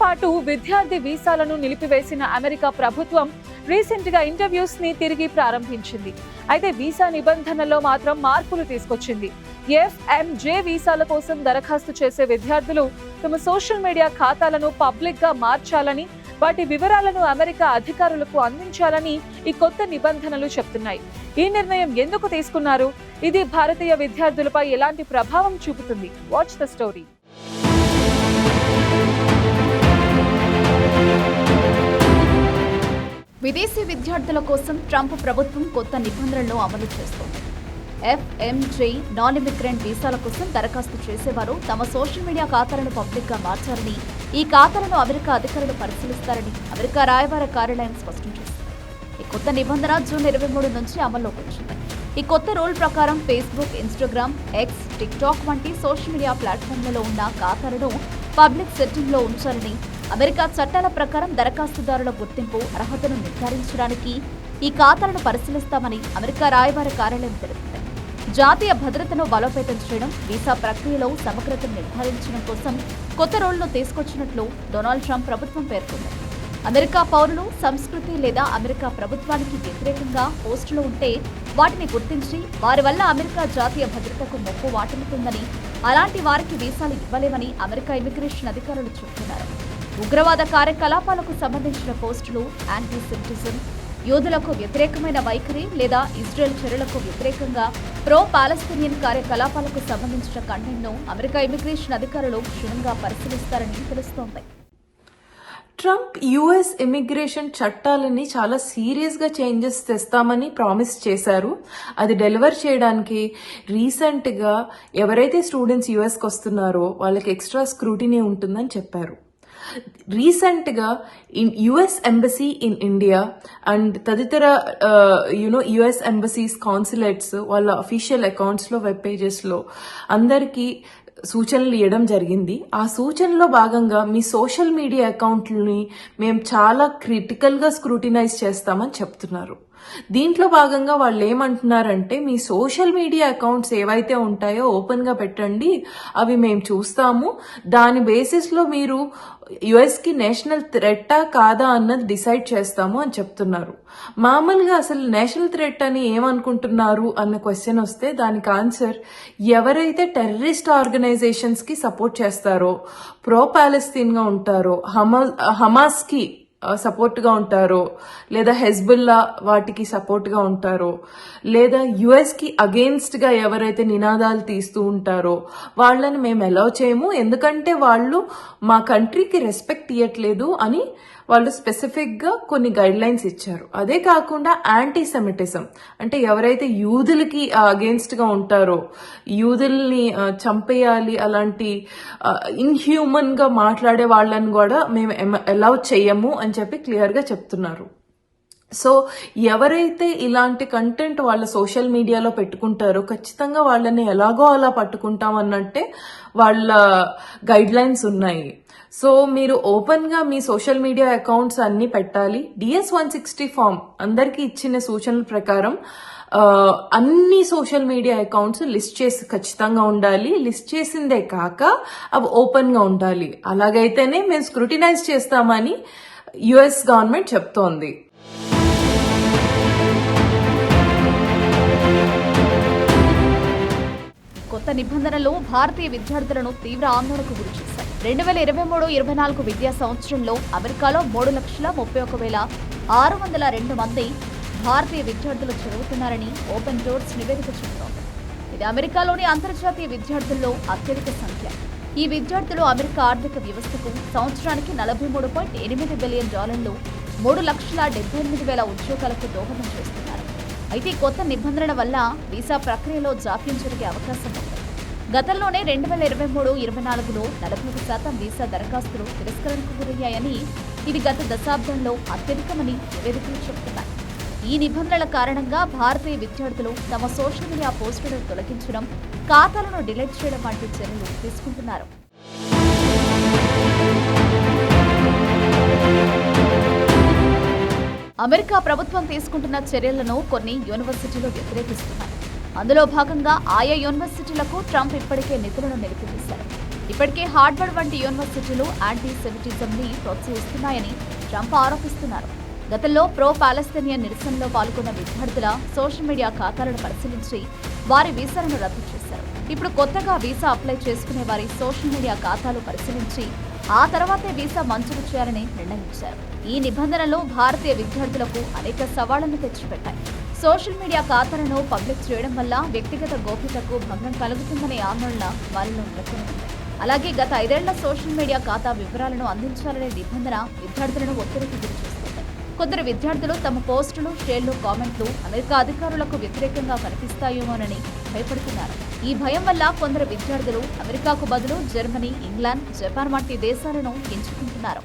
పాటు విద్యార్థి వీసాలను నిలిపివేసిన అమెరికా ప్రభుత్వం రీసెంట్ గా ఇంటర్వ్యూస్ ని తిరిగి ప్రారంభించింది. అయితే వీసా నిబంధనల్లో మాత్రం మార్పులు తీసుకొచ్చింది. FMJ వీసాల కోసం దరఖాస్తు చేసే విద్యార్థులు తమ సోషల్ మీడియా ఖాతాలను పబ్లిక్ గా మార్చాలని, వాటి వివరాలను అమెరికా అధికారులకు అందించాలని ఈ కొత్త నిబంధనలు చెప్తున్నాయి. ఈ నిర్ణయం ఎందుకు తీసుకున్నారు? ఇది భారతీయ విద్యార్థులపై ఎలాంటి ప్రభావం చూపుతుంది? Watch the story. విదేశీ విద్యార్థుల కోసం ట్రంప్ ప్రభుత్వం కొత్త నిబంధనలను అమలు చేస్తోంది. FMJ నాన్ ఇమిగ్రెంట్ వీసాల కోసం దరఖాస్తు చేసేవారు తమ సోషల్ మీడియా ఖాతాలను పబ్లిక్ గా మార్చారని, ఈ ఖాతాలను అమెరికా అధికారులు పరిశీలిస్తారని అమెరికా రాయబార కార్యాలయం స్పష్టం చేసింది. ఈ కొత్త నిబంధన జూన్ 23 నుంచి అమల్లోకి వచ్చింది. ఈ కొత్త రూల్ ప్రకారం ఫేస్బుక్, ఇన్స్టాగ్రామ్, ఎక్స్, టిక్టాక్ వంటి సోషల్ మీడియా ప్లాట్ఫామ్లలో ఉన్న ఖాతాలను పబ్లిక్ సెట్టింగ్ లో ఉంచాలని, అమెరికా చట్టాల ప్రకారం దరఖాస్తుదారుల గుర్తింపు అర్హతను నిర్ధారించడానికి ఈ ఖాతాలను పరిశీలిస్తామని అమెరికా రాయబార కార్యాలయం తెలిపింది. జాతీయ భద్రతను బలోపేతం చేయడం, వీసా ప్రక్రియలో సమగ్రతను నిర్ధారించడం కోసం కొత్త రూల్ను తీసుకొచ్చినట్లు డొనాల్డ్ ట్రంప్ ప్రభుత్వం పేర్కొంది. అమెరికా పౌరులు సంస్కృతి లేదా అమెరికా ప్రభుత్వానికి వ్యతిరేకంగా పోస్టులు ఉంటే వాటిని గుర్తించి వారి వల్ల అమెరికా జాతీయ భద్రతకు ముప్పు వాటిల్లుతుందని, అలాంటి వారికి వీసాలు ఇవ్వలేమని అమెరికా ఇమిగ్రేషన్ అధికారులు చెబుతున్నారు. ఉగ్రవాద కార్యకలాపాలకు సంబంధించిన పోస్టులు, యాంటీ సెమిటిజం, యూదులకు వ్యతిరేకమైన వైఖరి లేదా ఇజ్రాయెల్ చర్యలకు వ్యతిరేకంగా ప్రో పాలస్తీనియన్ కార్యకలాపాలకు సంబంధించిన కంటెంట్ను అమెరికా ఇమిగ్రేషన్ అధికారులు క్షుణ్ణంగా పరిశీలిస్తారని తెలుస్తోంది. ట్రంప్ యుఎస్ ఇమిగ్రేషన్ చట్టాలని చాలా సీరియస్ గా చేంజెస్ తెస్తామని ప్రామిస్ చేశారు. అది డెలివర్ చేయడానికి రీసెంట్ గా ఎవరైతే స్టూడెంట్స్ యుఎస్కి వస్తున్నారో వాళ్ళకి ఎక్స్ట్రా స్క్రూటినీ ఉంటుందని చెప్పారు. రీసెంట్ గా US embassy in India and తదితర యుఎస్ ఎంబసీస్, కాన్సులేట్స్ వాళ్ళ అఫీషియల్ అకౌంట్స్ లో, వెబ్ పేజెస్ లో అందరికీ సూచనలు ఇవ్వడం జరిగింది. ఆ సూచనలో భాగంగా మీ సోషల్ మీడియా అకౌంట్లని మేము చాలా క్రిటికల్ గా స్క్రూటినైజ్ చేస్తామని చెప్తున్నారు. దీంట్లో భాగంగా వాళ్ళు ఏమంటున్నారంటే, మీ సోషల్ మీడియా అకౌంట్స్ ఏవైతే ఉంటాయో ఓపెన్ గా పెట్టండి, అవి మేము చూస్తాము, దాని బేసిస్ లో మీరు యుఎస్ కి నేషనల్ థ్రెట్టా కాదా అన్నది డిసైడ్ చేస్తాము అని చెప్తున్నారు. మామూలుగా అసలు నేషనల్ థ్రెట్ అని ఏమనుకుంటున్నారు అన్న క్వశ్చన్ వస్తే దానికి ఆన్సర్, ఎవరైతే టెర్రరిస్ట్ ఆర్గనైజేషన్స్ కి సపోర్ట్ చేస్తారో, ప్రో పాలస్తీన్ గా ఉంటారో, హమాస్ కి సపోర్ట్ గా ఉంటారో, లేదా హెజ్బుల్లా వాటికి సపోర్ట్ గా ఉంటారో, లేదా యుఎస్ కి అగేన్స్ట్ గా ఎవరైతే నినాదాలు తీస్తూ ఉంటారో వాళ్ళని మేము అలౌ చేయము, ఎందుకంటే వాళ్ళు మా కంట్రీకి రెస్పెక్ట్ ఇవ్వట్లేదు అని వాళ్ళు స్పెసిఫిక్ గా కొన్ని గైడ్ లైన్స్ ఇచ్చారు. అదే కాకుండా యాంటీ సెమిటిజం అంటే ఎవరైతే యూదులకి అగేన్స్ట్ గా ఉంటారో, యూదుల్ని చంపేయాలి అలాంటి ఇన్హ్యూమన్ గా మాట్లాడే వాళ్ళని కూడా మేము అలౌ చేయము అని చెప్పి క్లియర్ గా చెప్తున్నారు. సో ఎవరైతే ఇలాంటి కంటెంట్ వాళ్ళ సోషల్ మీడియాలో పెట్టుకుంటారో ఖచ్చితంగా వాళ్ళని ఎలాగో అలా పట్టుకుంటామన్నట్టే వాళ్ళ గైడ్ లైన్స్ ఉన్నాయి. సో మీరు ఓపెన్ గా మీ సోషల్ మీడియా అకౌంట్స్ అన్ని పెట్టాలి. DS-160 ఫామ్ అందరికీ ఇచ్చిన సూచనల ప్రకారం అన్ని సోషల్ మీడియా అకౌంట్స్ లిస్ట్ చేసి ఖచ్చితంగా ఉండాలి. లిస్ట్ చేసిందే కాక అవి ఓపెన్ గా ఉండాలి. అలాగైతేనే మేము స్క్రూటినైజ్ చేస్తామని యుఎస్ గవర్నమెంట్ చెప్తోంది. కొత్త నిబంధనలు భారతీయ విద్యార్థులను తీవ్ర ఆందోళనకు గురిచేశాయి. 2023-24 విద్యా సంవత్సరంలో అమెరికాలో 3,31,602 మంది భారతీయ విద్యార్థులు చదువుతున్నారని ఓపెన్ డోర్స్ నివేదిక చెబుతోంది. ఇది అమెరికాలోని అంతర్జాతీయ విద్యార్థుల్లో అత్యధిక సంఖ్య. ఈ విద్యార్థులు అమెరికా ఆర్థిక వ్యవస్థకు సంవత్సరానికి $43.8 బిలియన్, 3,78,000 ఉద్యోగాలకు దోహదం చేస్తున్నారు. అయితే కొత్త నిబంధనల వల్ల వీసా ప్రక్రియలో జాప్యం జరిగే అవకాశం ఉంది. గతంలోనే 2023-24లో 40% వీసా దరఖాస్తులు తిరస్కరణకు గురయ్యాయని, ఇది గత దశాబ్దంలో అత్యధికమని నివేదికలు చెబుతున్నాయి. ఈ నిబంధనల కారణంగా భారతీయ విద్యార్థులు తమ సోషల్ మీడియా పోస్టులను తొలగించడం, ఖాతాలను డిలీట్ చేయడం వంటి చర్యలు తీసుకుంటున్నారు. అమెరికా ప్రభుత్వం తీసుకుంటున్న చర్యలను కొన్ని యూనివర్సిటీలు వ్యతిరేకిస్తున్నాయి. అందులో భాగంగా ఆయా యూనివర్సిటీలకు ట్రంప్ ఇప్పటికే నిధులను నిలిపివేశారు. ఇప్పటికే హార్వర్డ్ వంటి యూనివర్సిటీలు యాంటీ సెమిటిజంని ప్రోత్సహిస్తున్నాయని ట్రంప్ ఆరోపిస్తున్నారు. గతంలో ప్రో పాలస్తీనియన్ నిరసనలో పాల్గొన్న విద్యార్థుల సోషల్ మీడియా ఖాతాలను పరిశీలించి వారి వీసాలను రద్దు చేశారు. ఇప్పుడు కొత్తగా వీసా అప్లై చేసుకునే వారి సోషల్ మీడియా ఖాతాలు పరిశీలించి ఆ తర్వాతే వీసా మంజూరు చేయాలని నిర్ణయించారు. ఈ నిబంధనలు భారతీయ విద్యార్థులకు అనేక సవాళ్లను తెచ్చిపెట్టాయి. సోషల్ మీడియా ఖాతాలను పబ్లిక్ చేయడం వల్ల వ్యక్తిగత గోప్యతకు భంగం కలుగుతుందనే ఆందోళన వారిలో నెలకొంది. అలాగే గత 5 ఏళ్ల సోషల్ మీడియా ఖాతా వివరాలను అందించాలనే నిబంధన విద్యార్థులను ఒత్తిడికి గురిచేస్తుంది. కొందరు విద్యార్థులు తమ పోస్టులు, షేర్లు, కామెంట్లు అమెరికా అధికారులకు వ్యతిరేకంగా కనిపిస్తాయేమోనని భయపడుతున్నారు. ఈ భయం వల్ల కొందరు విద్యార్థులు అమెరికాకు బదులు జర్మనీ, ఇంగ్లాండ్, జపాన్ వంటి దేశాలను ఎంచుకుంటున్నారు.